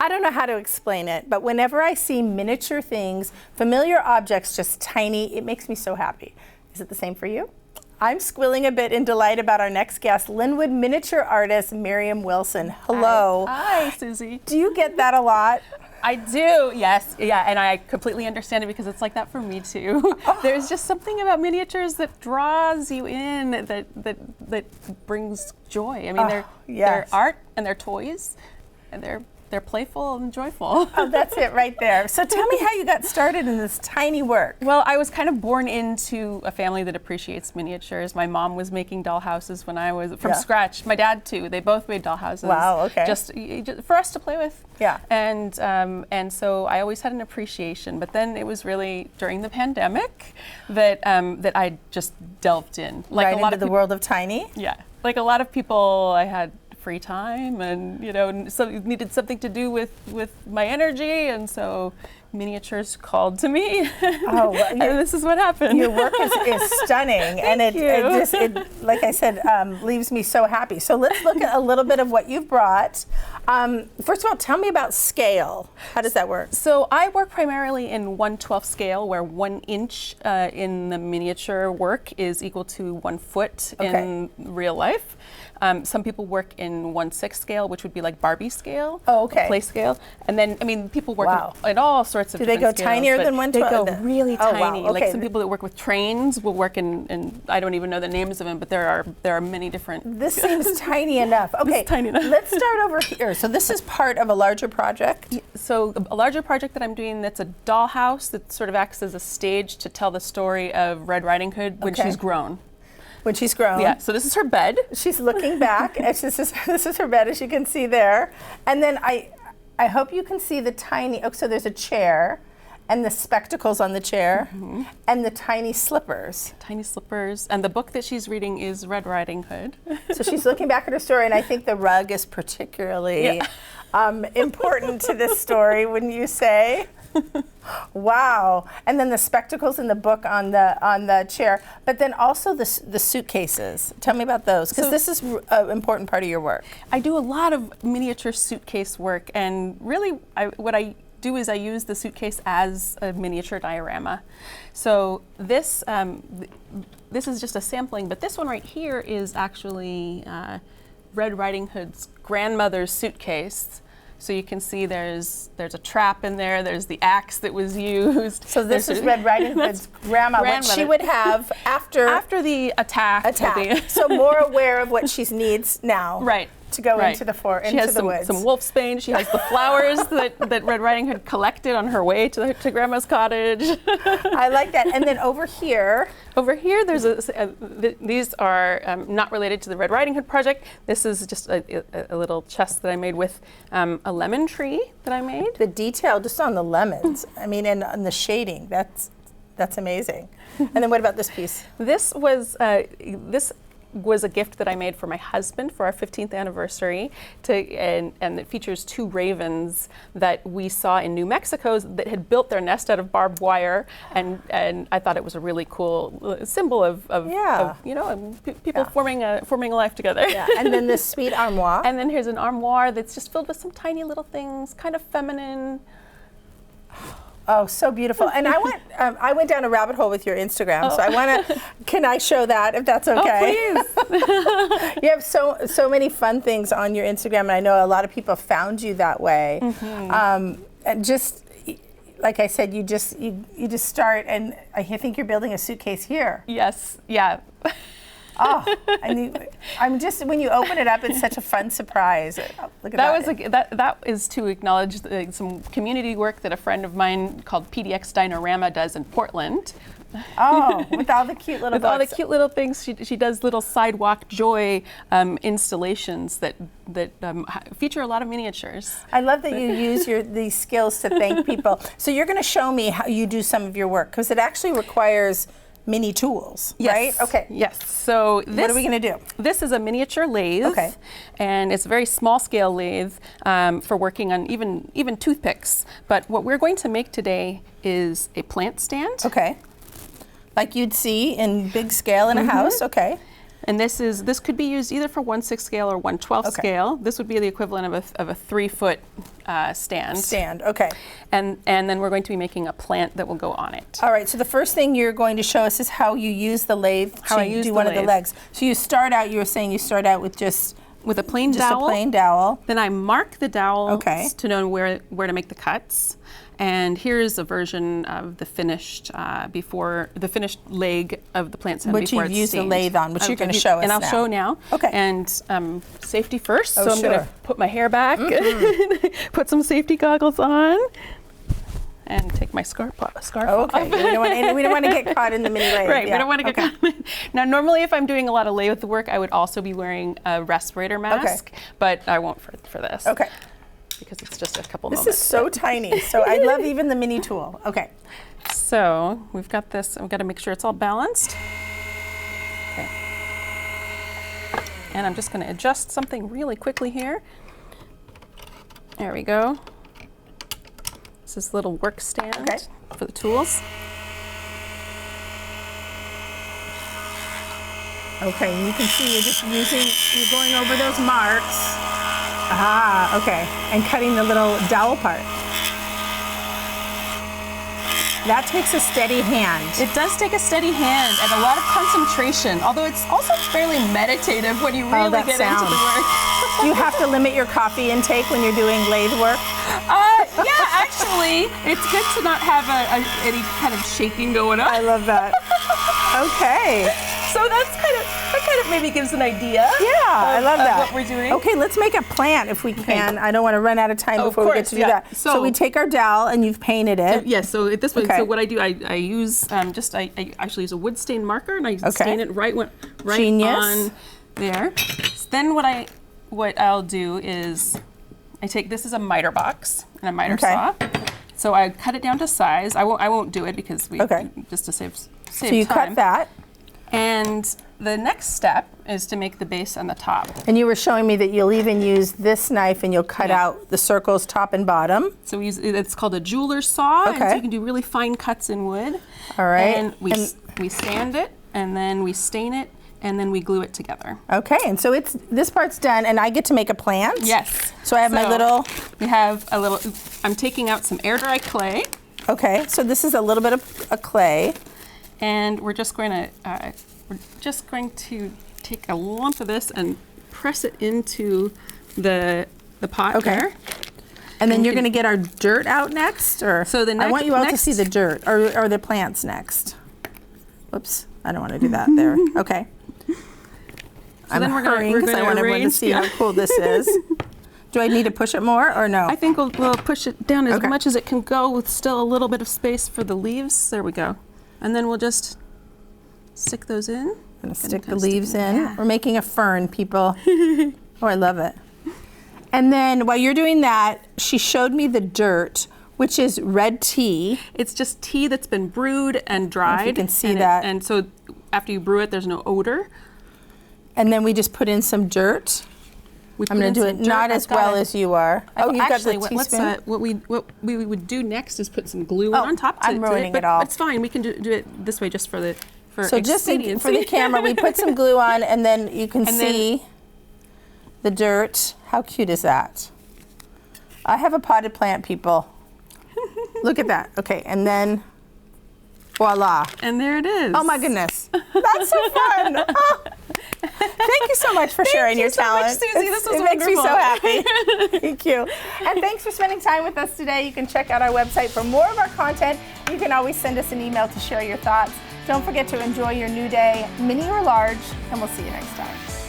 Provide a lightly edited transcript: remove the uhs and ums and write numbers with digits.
I don't know how to explain it, but whenever I see miniature things, familiar objects, just tiny, it makes me so happy. Is it the same for you? I'm squealing a bit in delight about our next guest, Lynnwood miniature artist Miriam Wilson. Hello. Hi, Susie. Do you get that a lot? I do, yes. Yeah, and I completely understand it because it's like that for me too. Oh. There's just something about miniatures that draws you in, that brings joy. I mean, they're art and they're toys and they're playful and joyful. Oh, that's it right there. So tell me how you got started in this tiny work. Well, I was kind of born into a family that appreciates miniatures. My mom was making doll houses when I was from scratch. My dad too. They both made doll houses. Wow. Okay. Just for us to play with. Yeah. And so I always had an appreciation. But then it was really during the pandemic that that I just delved in. Like right a lot into the world of tiny. Yeah. Like a lot of people, I had free time and so needed something to do with my energy, and so miniatures called to me. Oh, well, and this is what happened. Your work is stunning. And it like I said, leaves me so happy. So let's look at a little bit of what you've brought. First of all, tell me about scale. How does that work? So I work primarily in 1/12 scale, where 1 inch in the miniature work is equal to 1 foot in real life. Some people work in 1/6 scale, which would be like Barbie scale, play scale. And then, I mean, people work in all sorts of Do they go scales, tinier than 1/12? They go really tiny. Wow. Like some people that work with trains will work in I don't even know the names of them, but there are many different. This seems tiny enough. Okay, tiny enough. Let's start over here. So this is part of a larger project? So a larger project that I'm doing, that's a dollhouse that sort of acts as a stage to tell the story of Red Riding Hood when she's grown. When she's grown. Yeah, so this is her bed. She's looking back. This is her bed, as you can see there. And then I hope you can see the tiny, so there's a chair and the spectacles on the chair and the tiny slippers. Tiny slippers. And the book that she's reading is Red Riding Hood. So she's looking back at her story, and I think the rug is particularly important to this story, wouldn't you say? Wow. And then the spectacles in the book on the chair, but then also the suitcases. Tell me about those, because this is an important part of your work. I do a lot of miniature suitcase work, and really what I do is I use the suitcase as a miniature diorama. So this is just a sampling, but this one right here is actually Red Riding Hood's grandmother's suitcase. So you can see there's a trap in there. There's the axe that was used. So this is Red Riding Hood's grandma, what she would have after the attack. So more aware of what she needs now. Right. To go into the woods. She has some wolfsbane. She has the flowers that Red Riding Hood collected on her way to Grandma's cottage. I like that. And then over here. Over here, there's these are not related to the Red Riding Hood project. This is just a little chest that I made with a lemon tree that I made. The detail just on the lemons. I mean, and on the shading. That's amazing. And then what about this piece? This was a gift that I made for my husband for our 15th anniversary, and it features 2 ravens that we saw in New Mexico that had built their nest out of barbed wire, and I thought it was a really cool symbol of people forming a life together. Yeah. And then this sweet armoire. And then here's an armoire that's just filled with some tiny little things, kind of feminine. Oh, so beautiful. And I went down a rabbit hole with your Instagram, so I want to, can I show that, if that's okay? Oh, please. You have so many fun things on your Instagram, and I know a lot of people found you that way. And just, like I said, you just start, and I think you're building a suitcase here. Yes, yeah. Oh, I'm just, when you open it up, it's such a fun surprise. Look at that. That is to acknowledge some community work that a friend of mine called PDX Dinorama does in Portland. Oh, with all the cute little With all the cute little things. She does little sidewalk joy installations that feature a lot of miniatures. I love that you use these skills to thank people. So you're going to show me how you do some of your work, because it actually requires mini tools, right? Okay. Yes. So what are we going to do? This is a miniature lathe. Okay. And it's a very small scale lathe for working on even toothpicks. But what we're going to make today is a plant stand. Okay. Like you'd see in big scale in a house. Okay. And this could be used either for 1/6 scale or 1/12 scale. This would be the equivalent of a 3-foot stand. Stand, okay. And then we're going to be making a plant that will go on it. All right, so the first thing you're going to show us is how you use the lathe to do one of the legs. So you start out, you were saying you start out with just a plain dowel. a plain dowel. Then I mark the dowel to know where to make the cuts. And here's a version of the finished leg of the plant stand which before you've it's used stained. the lathe on, which you're going to show us and now. I'll show now. Okay. And safety first. Oh, so I'm going to put my hair back, put some safety goggles on, and take my scarf off. Okay. we don't want to get caught in the mini lathe. Right, yeah. we don't want to get caught. Now, normally if I'm doing a lot of lathe work, I would also be wearing a respirator mask, but I won't for this. Okay. Because it's just a couple This moments. is so tiny. So I love even the mini tool. Okay. So we've got this, we've got to make sure it's all balanced. Okay. And I'm just going to adjust something really quickly here. There we go. This is a little work stand for the tools. Okay, and you can see you're going over those marks. Ah, okay. And cutting the little dowel part. That takes a steady hand. It does take a steady hand and a lot of concentration, although it's also fairly meditative when you really get into the work. You have to limit your coffee intake when you're doing lathe work? Yeah, actually, it's good to not have any kind of shaking going on. I love that. Okay. So that kind of maybe gives an idea. Yeah, I love that. What we're doing. Okay, let's make a plant if we can. I don't want to run out of time before we get to do that. So we take our dowel and you've painted it. Yes, so this way, so what I do, I use I actually use a wood stain marker and I stain it right on there. So then what I'll do is I take, this is a miter box and a miter saw. So I cut it down to size. I won't do it because just to save time. So you cut that. And the next step is to make the base on the top. And you were showing me that you'll even use this knife and you'll cut out the circles top and bottom. So it's called a jeweler's saw, and so you can do really fine cuts in wood. All right. And we sand it, and then we stain it, and then we glue it together. Okay, and so this part's done, and I get to make a plant? Yes. So I have my little... We have a little, I'm taking out some air dry clay. Okay, so this is a little bit of a clay. And we're just going to take a lump of this and press it into the pot there. And then you're going to get our dirt out next, or so I want you all to see the dirt, or the plants next. Whoops, I don't want to do that there. Okay. So I'm hurrying because I want everyone to see how cool this is. Do I need to push it more or no? I think we'll push it down as much as it can go with still a little bit of space for the leaves. There we go. And then we'll just stick those in. I'm going to stick the leaves in. Yeah. We're making a fern, people. Oh, I love it. And then while you're doing that, she showed me the dirt, which is red tea. It's just tea that's been brewed and dried. If you can see that. And so after you brew it, there's no odor. And then we just put in some dirt. I'm going to do it not as well as you are. Oh, you've got the teaspoon? What we would do next is put some glue on top. I'm ruining it all. It's fine. We can do it this way just for so just for the camera, we put some glue on, and then you can see the dirt. How cute is that? I have a potted plant, people. Look at that. Okay, and then voila. And there it is. Oh my goodness. That's so fun. Oh. Thank you so much for sharing your talent. Thank you so much, Susie. This was wonderful. It makes me so happy. Thank you. And thanks for spending time with us today. You can check out our website for more of our content. You can always send us an email to share your thoughts. Don't forget to enjoy your new day, mini or large, and we'll see you next time.